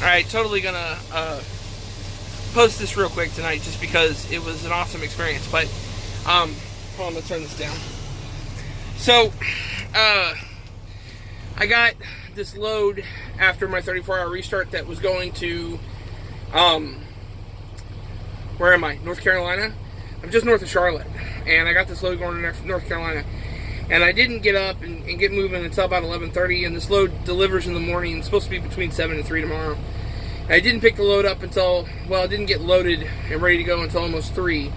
Alright, totally gonna post this real quick tonight just because it was an awesome experience. But hold on, I'm gonna turn this down. So I got this load after my 34-hour restart that was going to where am I? North Carolina. I'm just north of Charlotte, and I got this load going to North Carolina. And I didn't get up and get moving until about 11:30, and this load delivers in the morning. It's supposed to be between 7 and 3 tomorrow. And I didn't pick the load up until, well, it didn't get loaded and ready to go until almost 3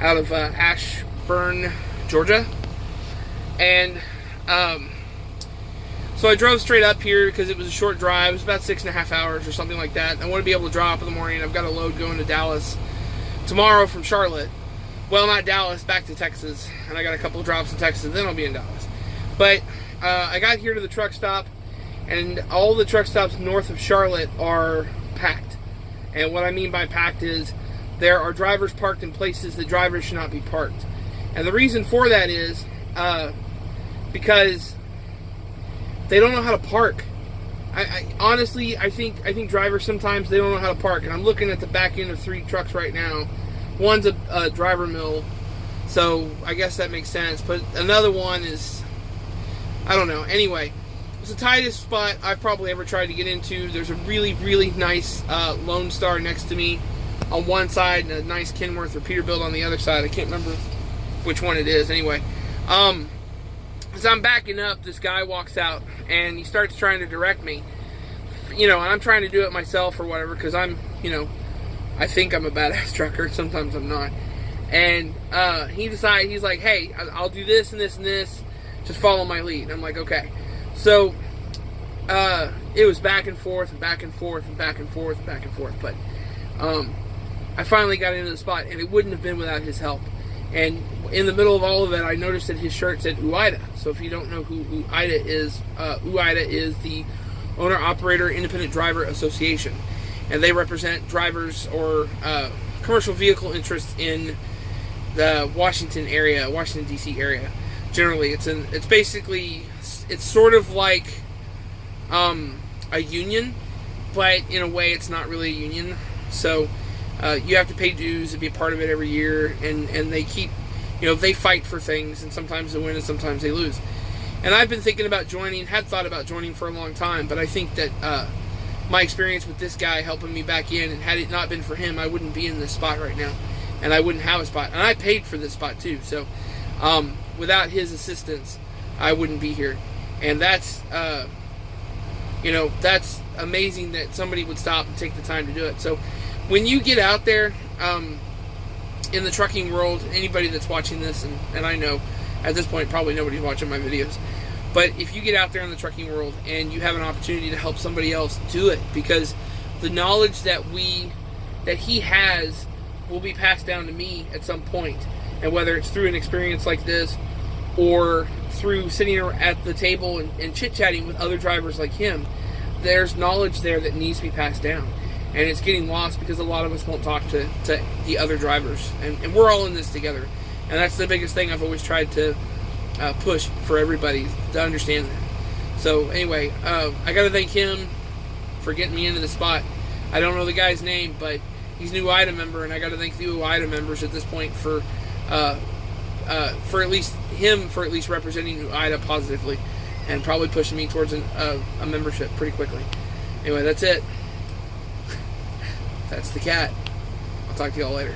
out of Ashburn, Georgia. And so I drove straight up here because it was a short drive. It was about 6.5 hours or something like that. I want to be able to draw up in the morning. I've got a load going to Dallas tomorrow from Charlotte. Well, not Dallas, back to Texas. And I got a couple of drops in Texas, and then I'll be in Dallas. But I got here to the truck stop, and all the truck stops north of Charlotte are packed. And what I mean by packed is there are drivers parked in places that drivers should not be parked. And the reason for that is because they don't know how to park. Honestly, I think drivers sometimes, they don't know how to park. And I'm looking at the back end of 3 trucks right now. One's a driver mill, so I guess that makes sense. But another one is, I don't know. Anyway, it's the tightest spot I've probably ever tried to get into. There's a really, really nice Lone Star next to me on one side, and a nice Kenworth or Peterbilt on the other side. I can't remember which one it is. Anyway, as I'm backing up, this guy walks out, and he starts trying to direct me. And I'm trying to do it myself or whatever, because I'm, I think I'm a badass trucker. Sometimes I'm not. And he decides, he's like, hey, I'll do this and this and this. Just follow my lead. And I'm like, okay. So it was back and forth and back and forth and back and forth and back and forth. But I finally got into the spot, and it wouldn't have been without his help. And in the middle of all of it, I noticed that his shirt said OOIDA. So if you don't know who OOIDA is the Owner-Operator Independent Driver Association. And they represent drivers or commercial vehicle interests in the Washington D.C. area. Generally, it's basically, it's sort of like a union, but in a way, it's not really a union. So you have to pay dues to be a part of it every year, and they keep, they fight for things, and sometimes they win and sometimes they lose. And I've been thinking about had thought about joining for a long time, but I think that my experience with this guy helping me back in, and had it not been for him, I wouldn't be in this spot right now, and I wouldn't have a spot. And I paid for this spot too, so without his assistance, I wouldn't be here. And that's that's amazing that somebody would stop and take the time to do it. So when you get out there in the trucking world, anybody that's watching this, and I know at this point probably nobody's watching my videos, but if you get out there in the trucking world and you have an opportunity to help somebody else, do it, because the knowledge that he has will be passed down to me at some point. And whether it's through an experience like this, or through sitting at the table and chit-chatting with other drivers like him, there's knowledge there that needs to be passed down. And it's getting lost because a lot of us won't talk to the other drivers. And we're all in this together. And that's the biggest thing I've always tried to push for everybody to understand that. So anyway, I got to thank him for getting me into the spot. I don't know the guy's name, but he's an OOIDA member, and I got to thank the OOIDA members at this point for at least representing OOIDA positively, and probably pushing me towards a membership pretty quickly. Anyway, that's it. That's the cat. I'll talk to y'all later.